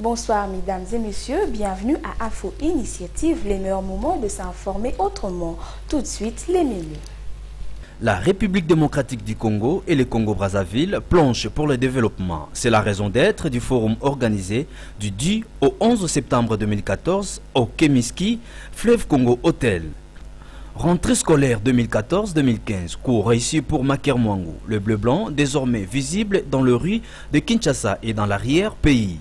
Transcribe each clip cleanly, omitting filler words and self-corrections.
Bonsoir mesdames et messieurs, bienvenue à Info Initiative, les meilleurs moments de s'informer autrement. Tout de suite, les menus. La République démocratique du Congo et le Congo-Brazzaville planchent pour le développement. C'est la raison d'être du forum organisé du 10 au 11 septembre 2014 au Kemiski, Fleuve Congo Hotel. Rentrée scolaire 2014-2015, cours réussi pour Makermwangu, le bleu-blanc désormais visible dans le rue de Kinshasa et dans l'arrière-pays.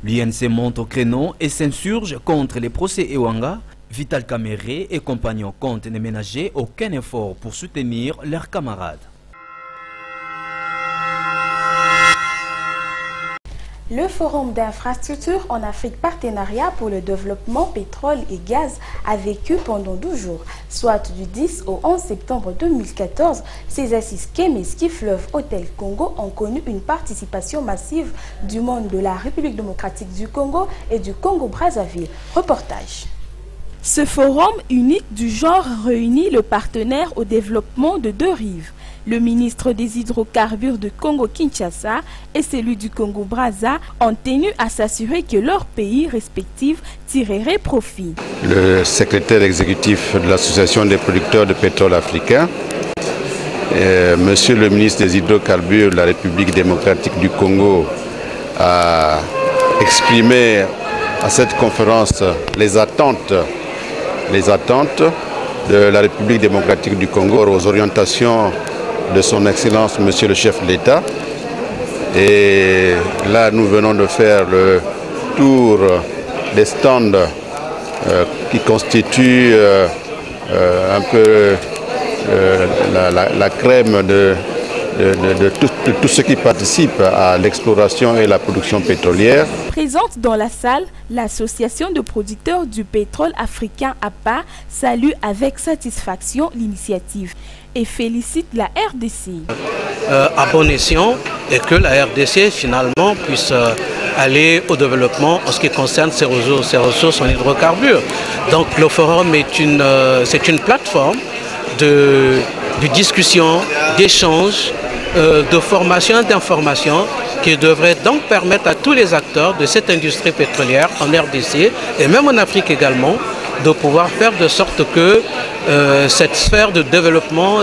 L'UNC monte au créneau et s'insurge contre les procès Ewanga. Vital Kamere et compagnons comptent ne ménager aucun effort pour soutenir leurs camarades. Le Forum d'infrastructures en Afrique Partenariat pour le développement pétrole et gaz a vécu pendant 12 jours, soit du 10 au 11 septembre 2014. Ces assises Kemiski Fleuve Hôtel Congo ont connu une participation massive du monde de la République démocratique du Congo et du Congo-Brazzaville. Reportage. Ce forum unique du genre réunit le partenaire au développement de deux rives. Le ministre des hydrocarbures de Congo-Kinshasa et celui du Congo-Brazza ont tenu à s'assurer que leurs pays respectifs tireraient profit. Le secrétaire exécutif de l'Association des producteurs de pétrole africain, monsieur le ministre des hydrocarbures de la République démocratique du Congo, a exprimé à cette conférence les attentes de la République démocratique du Congo aux orientations de son Excellence, Monsieur le chef de l'État. Et là, nous venons de faire le tour des stands qui constituent un peu la crème de tout ce qui participe à l'exploration et la production pétrolière. Présente dans la salle, l'association de producteurs du pétrole africain APA salue avec satisfaction l'initiative et félicite la RDC. À bon escient et que la RDC finalement puisse aller au développement en ce qui concerne ses ressources en hydrocarbures. Donc le forum c'est une plateforme de discussion, d'échange, de formation et d'information qui devrait donc permettre à tous les acteurs de cette industrie pétrolière en RDC et même en Afrique également de pouvoir faire de sorte que cette sphère de développement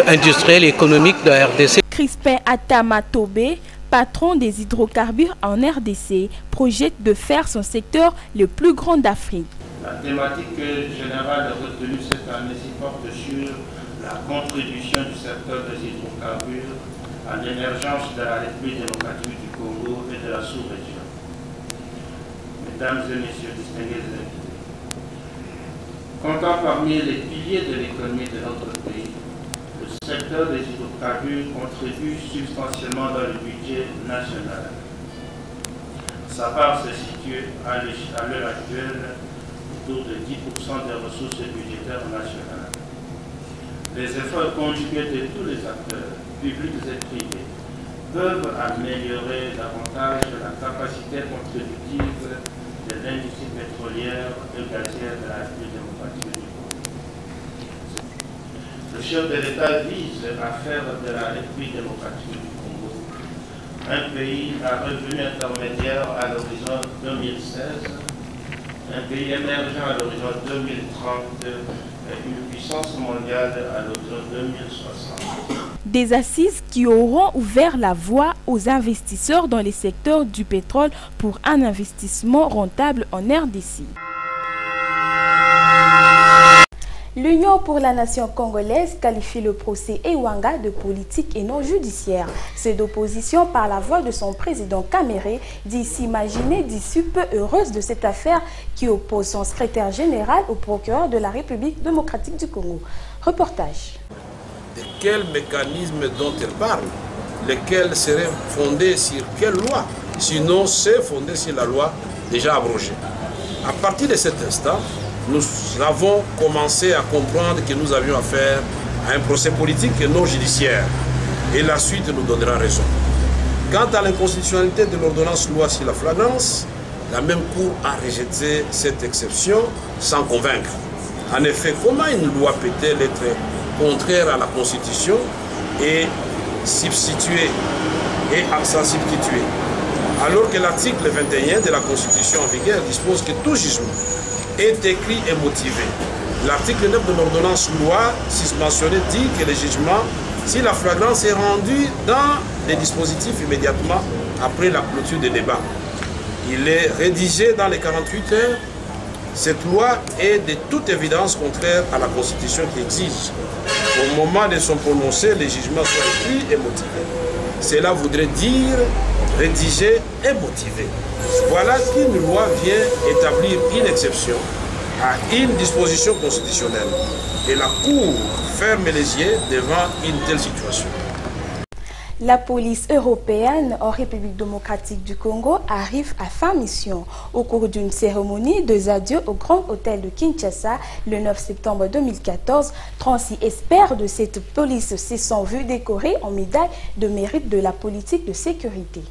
industriel et économique de la RDC. Crispin Atama Tobé, patron des hydrocarbures en RDC, projette de faire son secteur le plus grand d'Afrique. La thématique générale retenue cette année-ci porte sur la contribution du secteur des hydrocarbures à l'émergence de la République démocratique du Congo et de la sous-région. Mesdames et messieurs, distingués invités, comptant parmi les piliers de l'économie de notre pays, le secteur des hydrocarbures contribue substantiellement dans le budget national. Sa part se situe à l'heure actuelle autour de 10% des ressources budgétaires nationales. Les efforts conjugués de tous les acteurs, publics et privés, peuvent améliorer davantage la capacité contributive de l'industrie pétrolière et gazière de la République démocratique du Congo. Le chef de l'État vise à faire de la République démocratique du Congo un pays à revenu intermédiaire à l'horizon 2016, un pays émergent à l'horizon 2030 et une puissance mondiale à l'horizon 2060. Des assises qui auront ouvert la voie aux investisseurs dans les secteurs du pétrole pour un investissement rentable en RDC. L'Union pour la nation congolaise qualifie le procès Ewanga de politique et non judiciaire. C'est d'opposition par la voix de son président Kamere dit s'imaginer d'issue peu heureuse de cette affaire qui oppose son secrétaire général au procureur de la République démocratique du Congo. Reportage. De quel mécanisme dont elle parle, lequel serait fondé sur quelle loi? Sinon, c'est fondé sur la loi déjà abrogée. À partir de cet instant, nous avons commencé à comprendre que nous avions affaire à un procès politique et non judiciaire. Et la suite nous donnera raison. Quant à l'inconstitutionnalité de l'ordonnance loi sur la flagrance, la même Cour a rejeté cette exception sans convaincre. En effet, comment une loi peut-elle être contraire à la Constitution et substituer et s'en substituer alors que l'article 21 de la Constitution en vigueur dispose que tout jugement est écrit et motivé. L'article 9 de l'ordonnance loi susmentionnée dit que le jugement, si la flagrance est rendue dans les dispositifs immédiatement après la clôture des débats, il est rédigé dans les 48 heures. Cette loi est de toute évidence contraire à la Constitution qui exige qu'au moment de son prononcé, les jugements soient écrits et motivés. Cela voudrait dire rédigé et motivé. Voilà qu'une loi vient établir une exception à une disposition constitutionnelle. Et la Cour ferme les yeux devant une telle situation. La police européenne en République démocratique du Congo arrive à fin mission. Au cours d'une cérémonie de adieux au Grand Hôtel de Kinshasa le 9 septembre 2014, 36 experts de cette police se sont vus décorés en médaille de mérite de la politique de sécurité.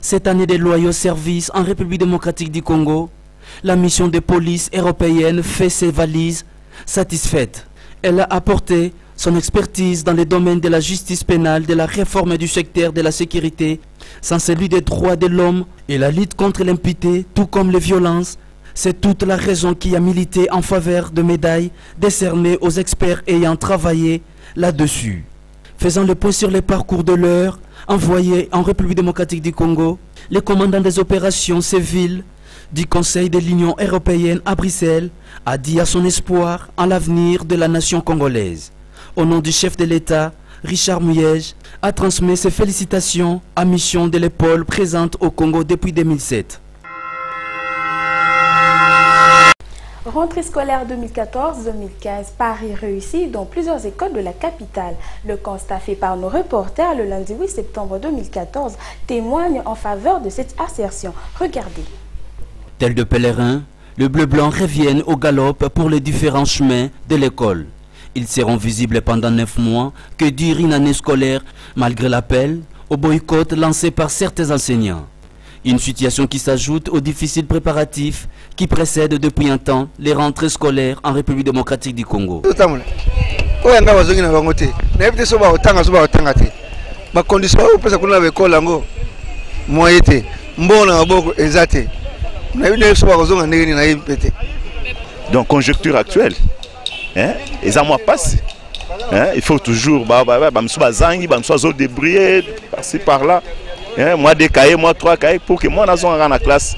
Cette année des loyaux services en République démocratique du Congo, la mission de police européenne fait ses valises satisfaites. Elle a apporté son expertise dans les domaines de la justice pénale, de la réforme du secteur de la sécurité, sans celui des droits de l'homme et la lutte contre l'impunité, tout comme les violences. C'est toute la raison qui a milité en faveur de médailles décernées aux experts ayant travaillé là-dessus. Faisant le point sur les parcours de l'heure, envoyés en République démocratique du Congo, les commandants des opérations civiles du Conseil de l'Union européenne à Bruxelles a dit à son espoir en l'avenir de la nation congolaise. Au nom du chef de l'État, Richard Muyej a transmis ses félicitations à mission de l'épaule présente au Congo depuis 2007. Rentrée scolaire 2014-2015, Paris réussi dans plusieurs écoles de la capitale. Le constat fait par nos reporters le lundi 8 septembre 2014 témoigne en faveur de cette assertion. Regardez. Tels de pèlerins, le bleu-blanc reviennent au galop pour les différents chemins de l'école. Ils seront visibles pendant 9 mois que dure une année scolaire, malgré l'appel au boycott lancé par certains enseignants. Une situation qui s'ajoute aux difficiles préparatifs qui précèdent depuis un temps les rentrées scolaires en République démocratique du Congo. Donc, conjoncture actuelle, les mois passent. Il faut toujours se débrouiller par-ci par-là. Moi, 2 cahiers, moi, 3 cahiers pour que moi, on rentre en classe.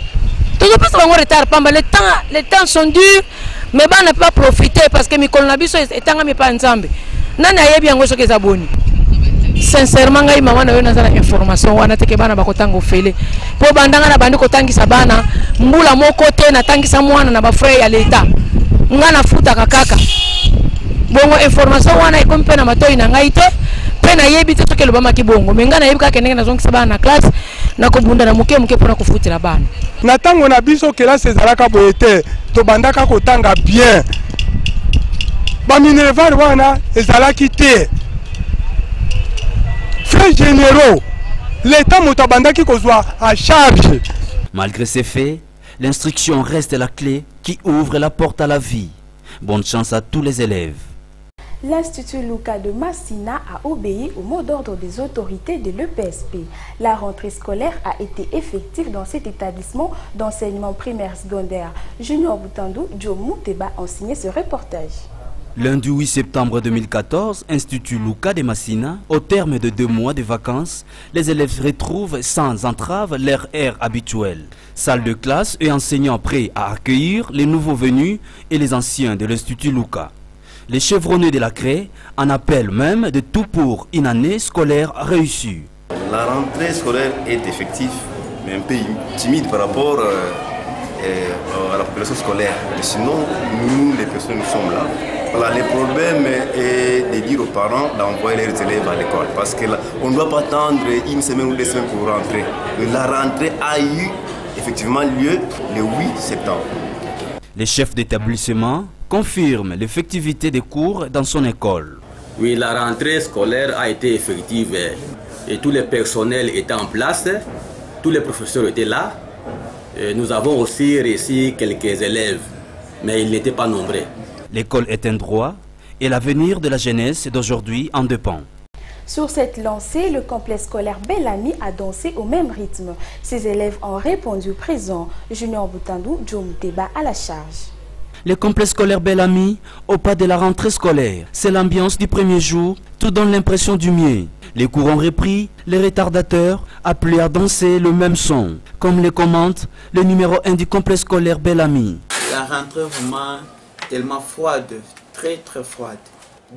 Les temps sont durs, mais on n'a pas profité parce que mes collègues sont pas ensemble. Sincèrement, ngai maman na yona zana information wana teke bana bakotango fele po bandanga na bandi kotangisa bana mbula moko te na tangisa mwana na ba frère ya leta ngana futa kakaka bongo information wana ikompe na matoi na ngai te pe na yebi te toke lobama kibongo menga na yebi ka kenenge na zongisa bana na classe na kobunda na muke pona kufutira bana na tango na biso kela sezalaka boete to bandaka kotanga bien ba minerval wana ezalaki te. Frères généraux, l'État motabandaki kozwa à charge. Malgré ces faits, l'instruction reste la clé qui ouvre la porte à la vie. Bonne chance à tous les élèves. L'Institut Luka de Massina a obéi au mot d'ordre des autorités de l'EPSP. La rentrée scolaire a été effective dans cet établissement d'enseignement primaire secondaire. Junior Boutandou, Joe Mouteba ont signé ce reportage. Lundi 8 septembre 2014, Institut Luka de Massina, au terme de 2 mois de vacances, les élèves retrouvent sans entrave leur aire habituelle. Salle de classe et enseignants prêts à accueillir les nouveaux venus et les anciens de l'Institut Luka. Les chevronnés de la craie en appellent même de tout pour une année scolaire réussie. La rentrée scolaire est effective, mais un peu timide par rapport à la population scolaire. Mais sinon, nous, les personnes, nous sommes là. Voilà, le problème est de dire aux parents d'envoyer leurs élèves à l'école. Parce qu'on ne doit pas attendre 1 semaine ou 2 semaines pour rentrer. La rentrée a eu effectivement lieu le 8 septembre. Les chefs d'établissement confirment l'effectivité des cours dans son école. Oui, la rentrée scolaire a été effective et tous les personnels étaient en place, tous les professeurs étaient là. Et nous avons aussi reçu quelques élèves, mais ils n'étaient pas nombreux. L'école est un droit et l'avenir de la jeunesse d'aujourd'hui en dépend. Sur cette lancée, le complexe scolaire Bellamy a dansé au même rythme. Ses élèves ont répondu présent. Junior Boutandou, Djom Teba à la charge. Le complexe scolaire Bellamy, au pas de la rentrée scolaire. C'est l'ambiance du premier jour, tout donne l'impression du mieux. Les cours ont repris, les retardateurs appelés à danser le même son. Comme le commente le numéro 1 du complexe scolaire Bellamy. La rentrée vraiment tellement froide, très très froide.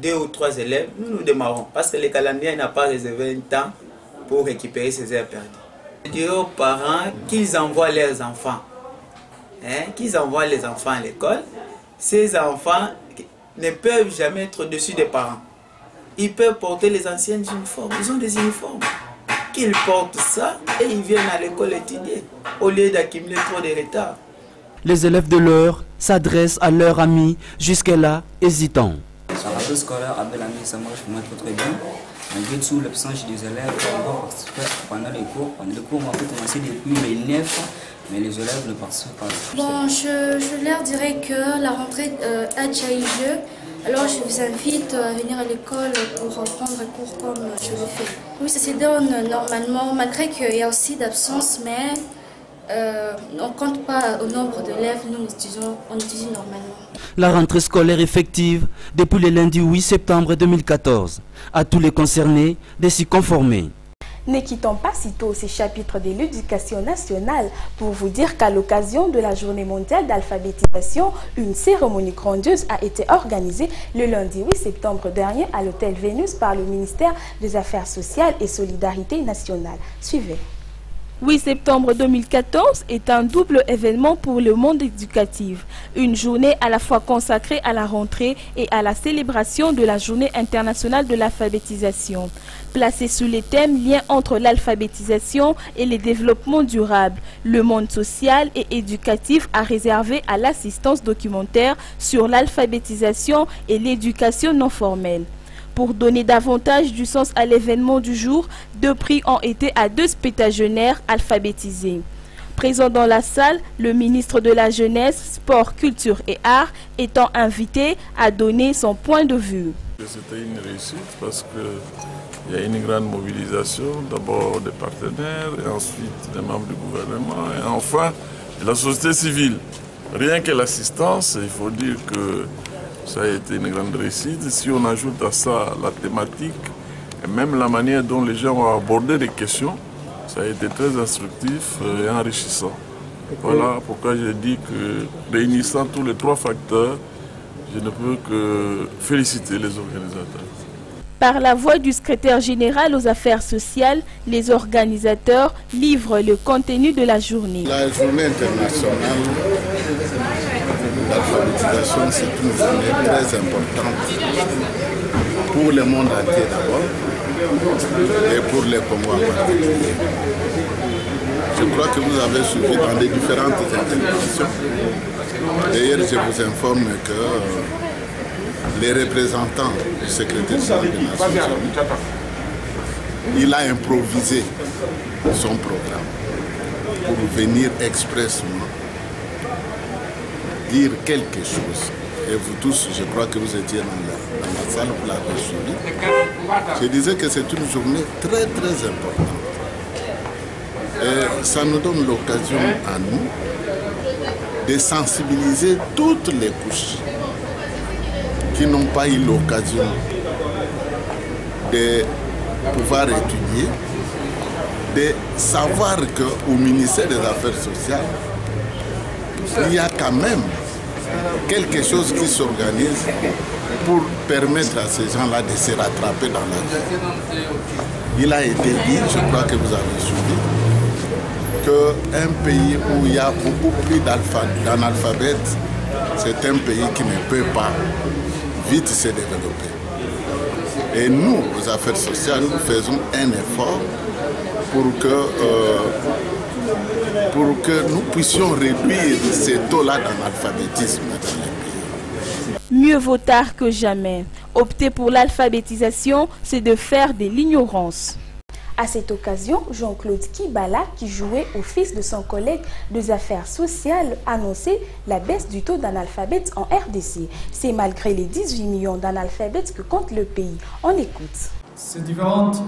2 ou 3 élèves, nous démarrons parce que le calendrier n'a pas réservé un temps pour récupérer ces heures perdues. Je dirais aux parents qu'ils envoient leurs enfants. Qu'ils envoient les enfants à l'école. Ces enfants ne peuvent jamais être au-dessus des parents. Ils peuvent porter les anciennes uniformes. Ils ont des uniformes. Qu'ils portent ça et ils viennent à l'école étudier au lieu d'accumuler trop de retard. Les élèves de l'heure s'adressent à leurs amis, jusque-là hésitants. La rentrée scolaire à Bellamy, ça marche pour moi très bien. Malgré tout, l'absence des élèves, on va participer pendant les cours. Pendant les cours, on va commencer depuis les 9, mais les élèves ne participent pas. Bon, je leur dirais que la rentrée a déjà eu lieu. Alors je vous invite à venir à l'école pour prendre un cours comme je le fais. Oui, ça se donne normalement, malgré qu'il y a aussi d'absence, mais on ne compte pas au nombre d'élèves, nous on étudie normalement. La rentrée scolaire effective depuis le lundi 8 septembre 2014. À tous les concernés de s'y conformer. Ne quittons pas sitôt ces chapitres de l'éducation nationale pour vous dire qu'à l'occasion de la journée mondiale d'alphabétisation, une cérémonie grandiose a été organisée le lundi 8 septembre dernier à l'hôtel Vénus par le ministère des Affaires sociales et Solidarité nationale. Suivez. 8 septembre 2014 est un double événement pour le monde éducatif. Une journée à la fois consacrée à la rentrée et à la célébration de la journée internationale de l'alphabétisation. Placée sous les thèmes liens entre l'alphabétisation et le développement durable, le monde social et éducatif a réservé à l'assistance documentaire sur l'alphabétisation et l'éducation non formelle. Pour donner davantage du sens à l'événement du jour, 2 prix ont été à 2 spétagénaires alphabétisés. Présent dans la salle, le ministre de la Jeunesse, Sport, Culture et Arts étant invité à donner son point de vue. C'était une réussite parce qu'il y a une grande mobilisation, d'abord des partenaires et ensuite des membres du gouvernement et enfin de la société civile. Rien que l'assistance, il faut dire que ça a été une grande réussite. Si on ajoute à ça la thématique et même la manière dont les gens ont abordé les questions, ça a été très instructif et enrichissant. Voilà pourquoi je dis que réunissant tous les 3 facteurs, je ne peux que féliciter les organisateurs. Par la voix du secrétaire général aux affaires sociales, les organisateurs livrent le contenu de la journée. La journée internationale l'alphabétisation, c'est une journée très importante pour le monde entier d'abord et pour les Congos en particulier. Je crois que vous avez suivi dans les différentes interventions. D'ailleurs, je vous informe que les représentants du secrétaire général des Nations Unies, il a improvisé son programme pour venir expressément dire quelque chose. Et vous tous, je crois que vous étiez dans la salle, vous l'avez suivi. Je disais que c'est une journée très très importante. Et ça nous donne l'occasion à nous de sensibiliser toutes les couches qui n'ont pas eu l'occasion de pouvoir étudier, de savoir qu'au ministère des Affaires sociales, il y a quand même quelque chose qui s'organise pour permettre à ces gens-là de se rattraper dans la vie. Il a été dit, je crois que vous avez suivi, qu'un pays où il y a beaucoup plus d'analphabètes, c'est un pays qui ne peut pas vite se développer. Et nous, aux affaires sociales, nous faisons un effort pour que nous puissions réduire ces taux-là d'analphabétisme dans les pays. Mieux vaut tard que jamais. Opter pour l'alphabétisation, c'est de faire de l'ignorance. À cette occasion, Jean-Claude Kibala, qui jouait au fils de son collègue des affaires sociales, annonçait la baisse du taux d'analphabètes en RDC. C'est malgré les 18 millions d'analphabètes que compte le pays. On écoute. Ces différentes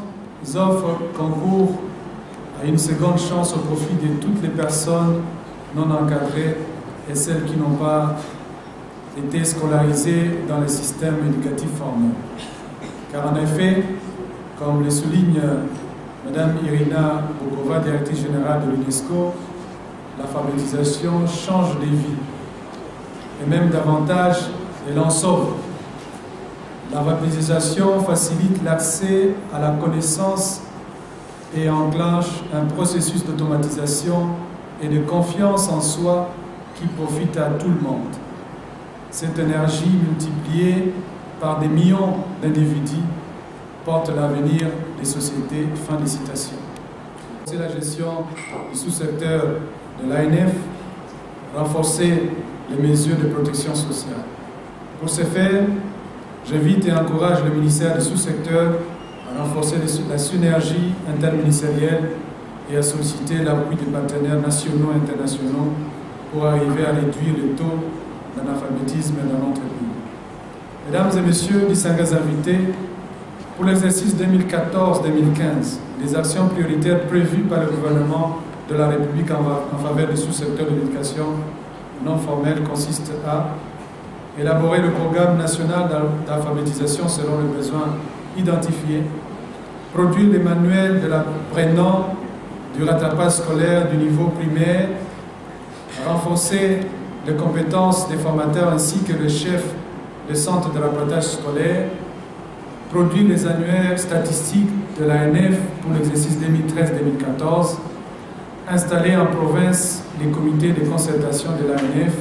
offres concourent à une seconde chance au profit de toutes les personnes non encadrées et celles qui n'ont pas été scolarisées dans le système éducatif formel. Car en effet, comme le souligne Mme Irina Bokova, directrice générale de l'UNESCO, l'alphabétisation change des vies, et même davantage, elle en sauve. L'alphabétisation facilite l'accès à la connaissance et enclenche un processus d'automatisation et de confiance en soi qui profite à tout le monde. Cette énergie multipliée par des millions d'individus porte l'avenir des sociétés. Fin de citation. C'est la gestion du sous-secteur de l'ANF, renforcer les mesures de protection sociale. Pour ce faire, j'invite et encourage le ministère du sous-secteur à renforcer la synergie interministérielle et à solliciter l'appui des partenaires nationaux et internationaux pour arriver à réduire le taux d'analphabétisme dans notre pays. Mesdames et messieurs, distingués invités, pour l'exercice 2014-2015, les actions prioritaires prévues par le gouvernement de la République en faveur du sous-secteur de l'éducation non formelle consistent à élaborer le programme national d'alphabétisation selon les besoins identifiés, produire les manuels de l'apprenant du rattrapage scolaire du niveau primaire, renforcer les compétences des formateurs ainsi que le chef des centres de rattrapage scolaire, produire les annuaires statistiques de l'ANF pour l'exercice 2013-2014, installer en province les comités de concertation de l'ANF,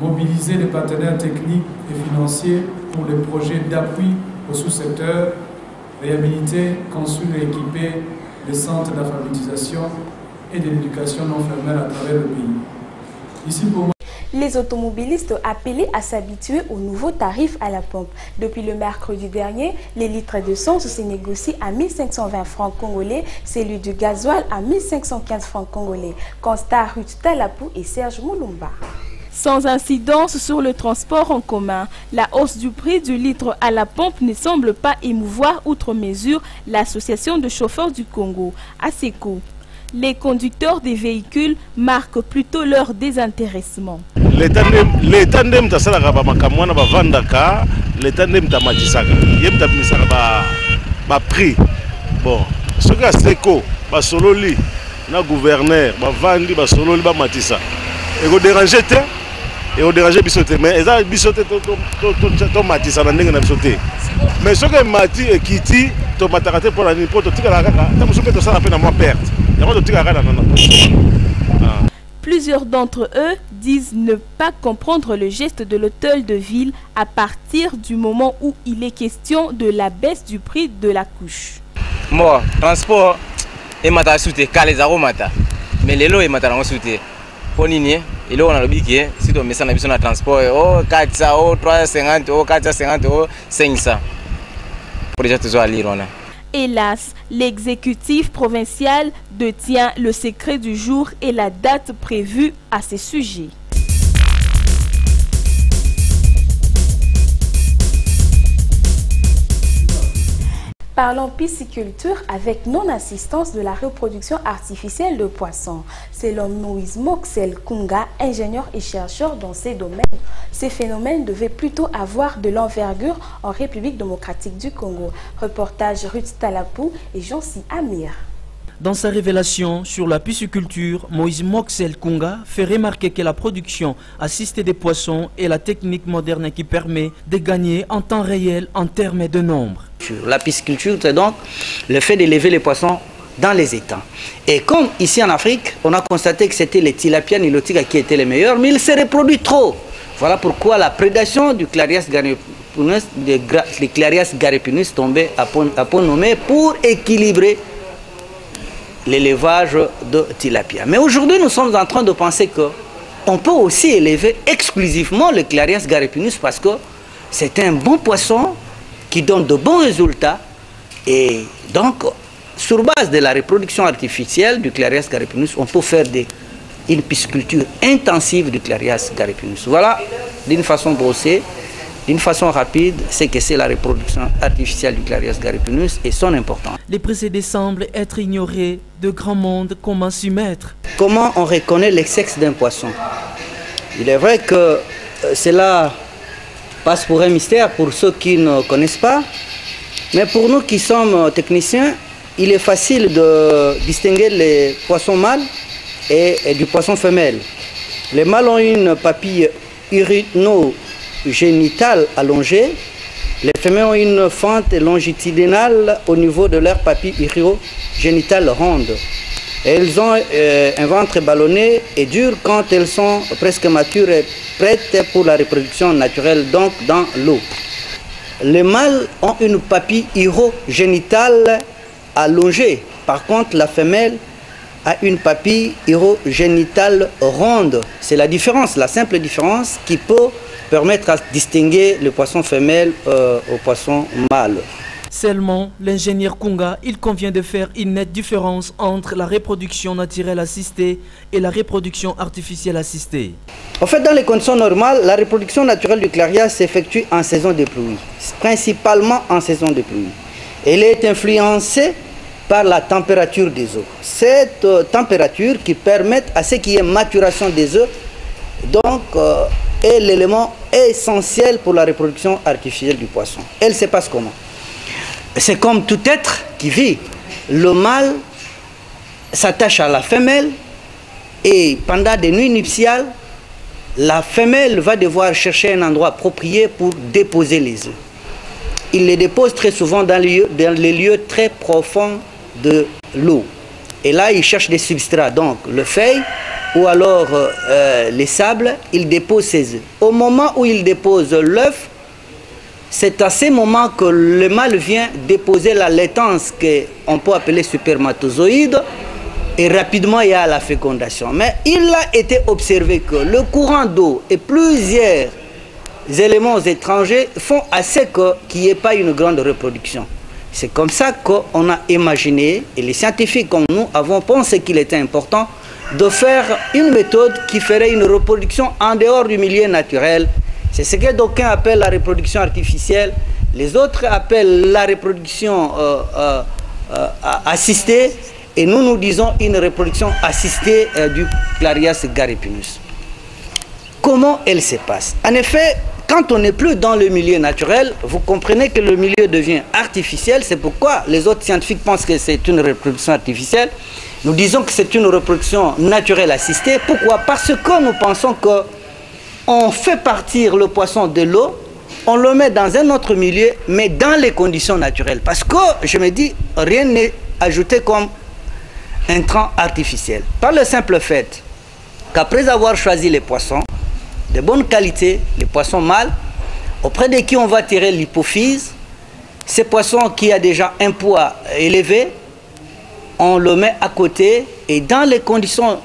mobiliser les partenaires techniques et financiers pour les projets d'appui au sous-secteur, réhabiliter, construire et équiper les centres d'alphabétisation et de l'éducation non formelle à travers le pays. Ici pour moi, les automobilistes ont appelé à s'habituer aux nouveaux tarifs à la pompe. Depuis le mercredi dernier, les litres d'essence se négocient à 1520 francs congolais, celui du gasoil à 1515 francs congolais. Constat Ruth Talapou et Serge Moulumba. Sans incidence sur le transport en commun, la hausse du prix du litre à la pompe ne semble pas émouvoir outre mesure l'association de chauffeurs du Congo, ASECO. Les conducteurs des véhicules marquent plutôt leur désintéressement. L'État n'aime pas ça, l'État n'aime pas ça, il aime pas prix. Bon, ce que ASECO, solo li, na gouverneur, vandi, solo li, matissa. Et vous dérangez, et vous dérangez bisoté, mais ils ont bisoté to matissa, mais ce que mati et kiti, to matarate pour la nuit, pour to tika la kaka, ta musuke to ça la peine à moi perte. Plusieurs d'entre eux disent ne pas comprendre le geste de l'hôtel de ville à partir du moment où il est question de la baisse du prix de la couche. Moi, transport et mata souté, les aromata. Mais les lots et mata souté. Pour nini, et là on a le biquet, si tu mets ça dans le transport, oh 400, oh 350, oh 450, oh 500. Pour déjà toujours à lire, on a. Hélas, l'exécutif provincial détient le secret du jour et la date prévue à ces sujets. Parlons pisciculture avec non-assistance de la reproduction artificielle de poissons. Selon Moïse Moxel Kunga, ingénieur et chercheur dans ces domaines, ces phénomènes devaient plutôt avoir de l'envergure en République démocratique du Congo. Reportage Ruth Talapou et Jean-Si Amir. Dans sa révélation sur la pisciculture, Moïse Moxel Kunga fait remarquer que la production assistée des poissons est la technique moderne qui permet de gagner en temps réel en termes de nombre. La pisciculture, c'est donc le fait d'élever les poissons dans les étangs. Et comme ici en Afrique, on a constaté que c'était les tilapias nilotica qui étaient les meilleurs, mais ils se reproduisent trop. Voilà pourquoi la prédation du Clarias garipinus tombait à point nommé pour équilibrer l'élevage de tilapia. Mais aujourd'hui, nous sommes en train de penser qu'on peut aussi élever exclusivement le Clarias garipinus parce que c'est un bon poisson qui donne de bons résultats. Et donc, sur base de la reproduction artificielle du Clarias garipinus, on peut faire une pisciculture intensive du Clarias garipinus. Voilà, d'une façon brossée, d'une façon rapide ce que c'est la reproduction artificielle du Clarias gariepinus et son importance. Les procédés semblent être ignorés de grand monde. Comment s'y mettre? Comment on reconnaît le sexe d'un poisson? Il est vrai que cela passe pour un mystère pour ceux qui ne connaissent pas, mais pour nous qui sommes techniciens, il est facile de distinguer les poissons mâles et du poisson femelle. Les mâles ont une papille urinogénitale allongée, les femelles ont une fente longitudinale au niveau de leur papille urogénitale ronde. Elles ont un ventre ballonné et dur quand elles sont presque matures et prêtes pour la reproduction naturelle, donc dans l'eau. Les mâles ont une papille urogénitale allongée. Par contre, la femelle a une papille urogénitale ronde. C'est la différence, la simple différence qui peut permettre à distinguer le poisson femelle au poisson mâle. Seulement, l'ingénieur Kunga, il convient de faire une nette différence entre la reproduction naturelle assistée et la reproduction artificielle assistée. En fait, dans les conditions normales, la reproduction naturelle du Clarias s'effectue en saison de pluie, principalement en saison de pluie. Elle est influencée par la température des eaux. Cette température qui permet à ce qu'il y ait maturation des œufs, donc, est l'élément essentiel pour la reproduction artificielle du poisson. Elle se passe comment? C'est comme tout être qui vit. Le mâle s'attache à la femelle et pendant des nuits nuptiales, la femelle va devoir chercher un endroit approprié pour déposer les œufs. Il les dépose très souvent dans les lieux très profonds de l'eau. Et là, il cherche des substrats, donc le feuille ou alors les sables, il dépose ses œufs. Au moment où il dépose l'œuf, c'est à ce moment que le mâle vient déposer la laitance qu'on peut appeler spermatozoïde et rapidement il y a la fécondation. Mais il a été observé que le courant d'eau et plusieurs éléments étrangers font assez qu'il n'y ait pas une grande reproduction. C'est comme ça qu'on a imaginé, et les scientifiques comme nous avons pensé qu'il était important de faire une méthode qui ferait une reproduction en dehors du milieu naturel. C'est ce que d'aucuns appellent la reproduction artificielle, les autres appellent la reproduction assistée, et nous disons une reproduction assistée du Clarias gariepinus. Comment elle se passe? En effet, quand on n'est plus dans le milieu naturel, vous comprenez que le milieu devient artificiel. C'est pourquoi les autres scientifiques pensent que c'est une reproduction artificielle. Nous disons que c'est une reproduction naturelle assistée. Pourquoi? Parce que nous pensons qu'on fait partir le poisson de l'eau, on le met dans un autre milieu, mais dans les conditions naturelles. Parce que, je me dis, rien n'est ajouté comme intrant artificiel. Par le simple fait qu'après avoir choisi les poissons de bonne qualité, les poissons mâles, auprès de qui on va tirer l'hypophyse, ces poissons qui a déjà un poids élevé, on le met à côté et dans les conditions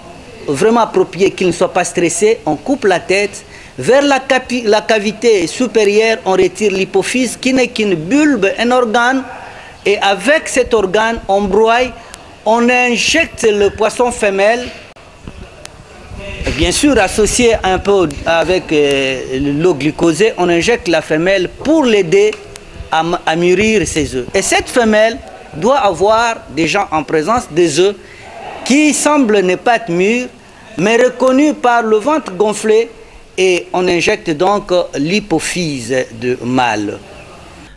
vraiment appropriées, qu'il ne soit pas stressé, on coupe la tête. Vers la cavité supérieure, on retire l'hypophyse qui n'est qu'une bulbe, un organe, et avec cet organe, on broie, on injecte le poisson femelle, bien sûr associé un peu avec l'eau glucosée, on injecte la femelle pour l'aider à mûrir ses œufs. Et cette femelle doit avoir déjà en présence des œufs qui semblent ne pas être mûrs, mais reconnus par le ventre gonflé, et on injecte donc l'hypophyse de mâle.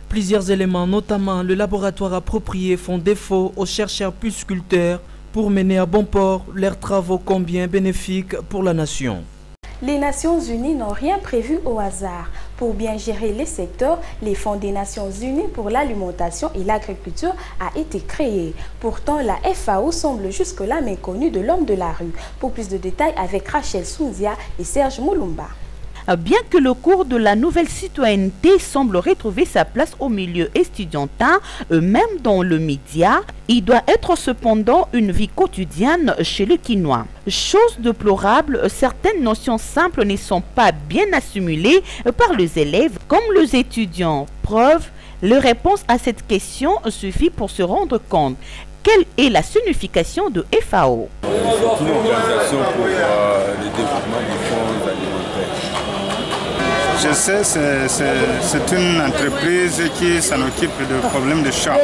Plusieurs éléments, notamment le laboratoire approprié, font défaut aux chercheurs pisciculteurs pour mener à bon port leurs travaux combien bénéfiques pour la nation. Les Nations Unies n'ont rien prévu au hasard. Pour bien gérer les secteurs, les Fonds des Nations Unies pour l'alimentation et l'agriculture a été créé. Pourtant, la FAO semble jusque-là méconnue de l'homme de la rue. Pour plus de détails avec Rachel Soundia et Serge Moulumba. Bien que le cours de la nouvelle citoyenneté semble retrouver sa place au milieu estudiantin, même dans le média, il doit être cependant une vie quotidienne chez le Quinois. Chose déplorable, certaines notions simples ne sont pas bien assimilées par les élèves comme les étudiants. Preuve, la réponse à cette question suffit pour se rendre compte. Quelle est la signification de FAO? C'est une organisation pour le développement des fonds alimentaires. je sais, c'est une entreprise qui s'en occupe de problèmes de champs.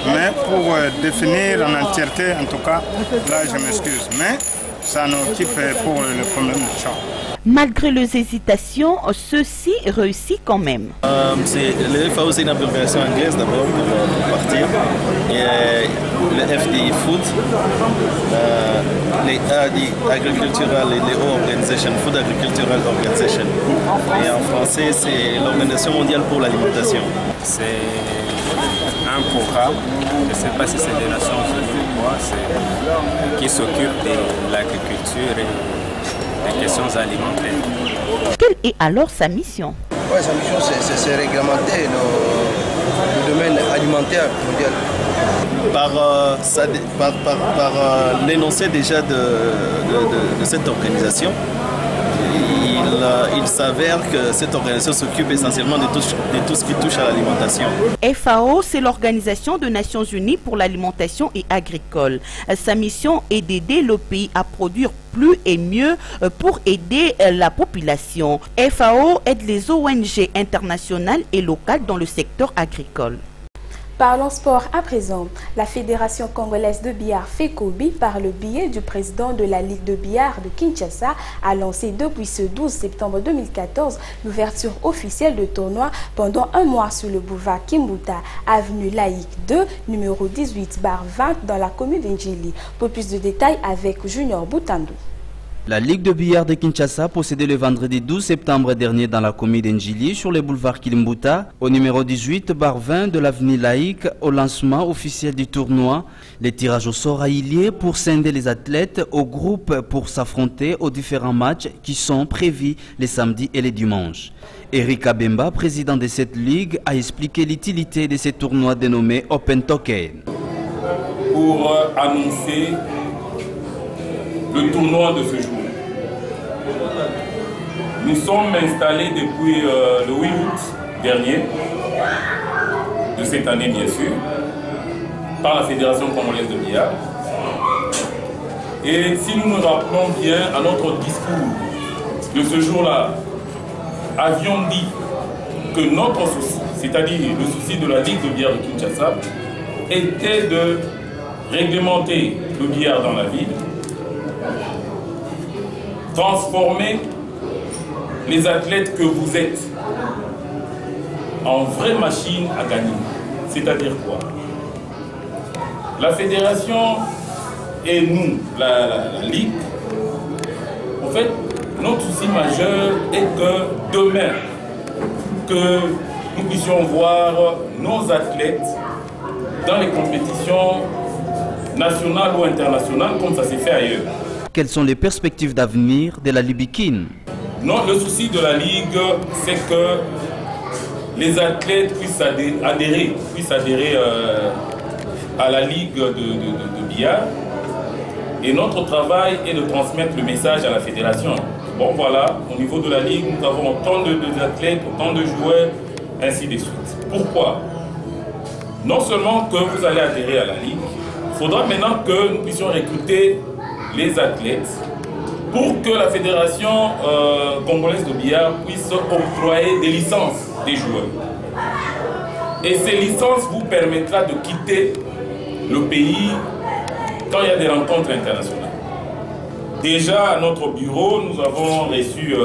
Mais pour définir en entièreté, en tout cas, là je m'excuse, mais ça nous occupe pour le problème de champs. Malgré les hésitations, ceci réussit quand même. Le FAO, c'est une abréviation anglaise d'abord pour partir. Et le FDI Food, les AD, Agricultural et les O Organization, Food Agricultural Organization. Et en français, c'est l'Organisation mondiale pour l'alimentation. C'est un programme, je ne sais pas si c'est des Nations Unies ou quoi, qui s'occupe de l'agriculture et des questions alimentaires. Quelle est alors sa mission? Ouais, sa mission, c'est réglementer le domaine alimentaire mondial. Par l'énoncé déjà de cette organisation, il s'avère que cette organisation s'occupe essentiellement de tout ce qui touche à l'alimentation. FAO, c'est l'Organisation des Nations Unies pour l'alimentation et agricole. Sa mission est d'aider le pays à produire plus et mieux pour aider la population. FAO aide les ONG internationales et locales dans le secteur agricole. Parlons sport à présent. La Fédération congolaise de billard FECOBI, par le biais du président de la Ligue de billard de Kinshasa, a lancé depuis ce 12 septembre 2014 l'ouverture officielle de tournoi pendant un mois sur le boulevard Kimbuta, avenue Laïque 2, numéro 18/20 dans la commune d'Indjili. Pour plus de détails avec Junior Boutandou. La Ligue de billard de Kinshasa possédait le vendredi 12 septembre dernier dans la commune d'Indjili sur le boulevard Kilimbuta au numéro 18/20 de l'avenue Laïque au lancement officiel du tournoi. Les tirages au sort a eu lieu pour scinder les athlètes au groupe pour s'affronter aux différents matchs qui sont prévus les samedis et les dimanches. Eric Abemba, président de cette ligue, a expliqué l'utilité de ces tournois dénommés Open Token. Pour annoncer le tournoi de ce jour. Nous sommes installés depuis le 8 août dernier, de cette année bien sûr, par la Fédération congolaise de billard. Et si nous nous rappelons bien à notre discours de ce jour-là, avions dit que notre souci, c'est-à-dire le souci de la Ligue de billard de Kinshasa, était de réglementer le billard dans la ville, transformer les athlètes que vous êtes en vraies machines à gagner. C'est-à-dire quoi? La fédération et nous, la Ligue, en fait, notre souci majeur est que demain, que nous puissions voir nos athlètes dans les compétitions nationales ou internationales comme ça s'est fait ailleurs. Quelles sont les perspectives d'avenir de la Libikine? Non, le souci de la Ligue, c'est que les athlètes puissent adhérer à la Ligue de billard. Et notre travail est de transmettre le message à la fédération. Bon voilà, au niveau de la Ligue, nous avons autant d'athlètes, autant de joueurs, ainsi de suite. Pourquoi? Non seulement que vous allez adhérer à la Ligue, il faudra maintenant que nous puissions recruter les athlètes pour que la fédération congolaise de billard puisse octroyer des licences des joueurs. Et ces licences vous permettra de quitter le pays quand il y a des rencontres internationales. Déjà à notre bureau, nous avons reçu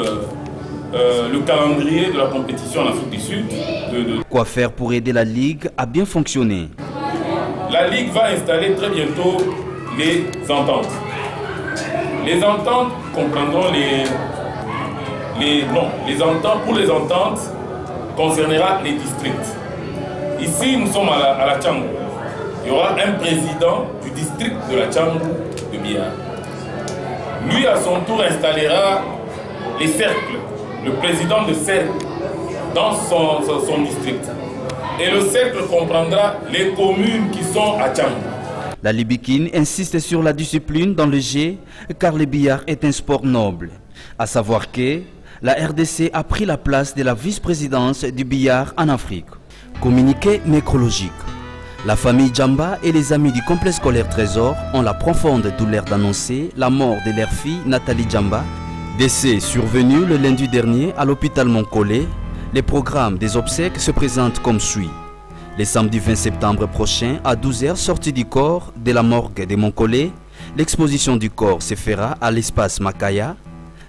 le calendrier de la compétition en Afrique du Sud. Quoi faire pour aider la Ligue à bien fonctionner? La Ligue va installer très bientôt les ententes. Les ententes comprendront pour les ententes concernera les districts. Ici, nous sommes à la Tchangou. Il y aura un président du district de la Tchangou de billard. Lui, à son tour, installera les cercles, le président de cercle dans son district. Et le cercle comprendra les communes qui sont à Tchangou. La Libikine insiste sur la discipline dans le jeu car le billard est un sport noble. À savoir que la RDC a pris la place de la vice-présidence du billard en Afrique. Communiqué nécrologique. La famille Djamba et les amis du complexe scolaire Trésor ont la profonde douleur d'annoncer la mort de leur fille Nathalie Djamba, Décès survenu le lundi dernier à l'hôpital Moncolé. Les programmes des obsèques se présentent comme suit. Le samedi 20 septembre prochain, à 12h, sortie du corps de la morgue de Moncolé. L'exposition du corps se fera à l'espace Makaya.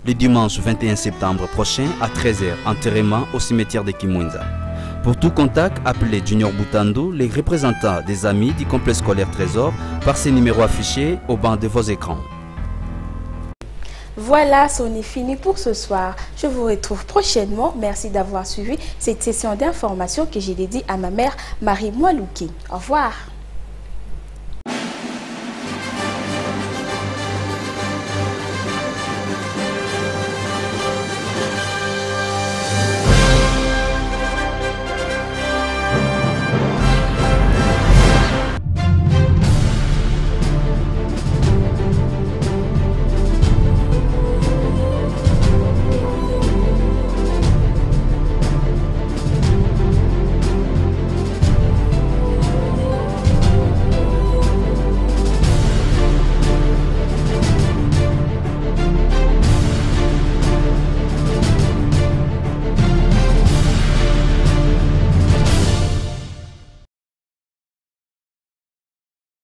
Le dimanche 21 septembre prochain, à 13h, enterrement au cimetière de Kimwenza. Pour tout contact, appelez Junior Boutandou, les représentants des amis du complexe scolaire Trésor, par ces numéros affichés au banc de vos écrans. Voilà, c'en est fini pour ce soir. Je vous retrouve prochainement. Merci d'avoir suivi cette session d'information que j'ai dédiée à ma mère Marie Moualouki. Au revoir.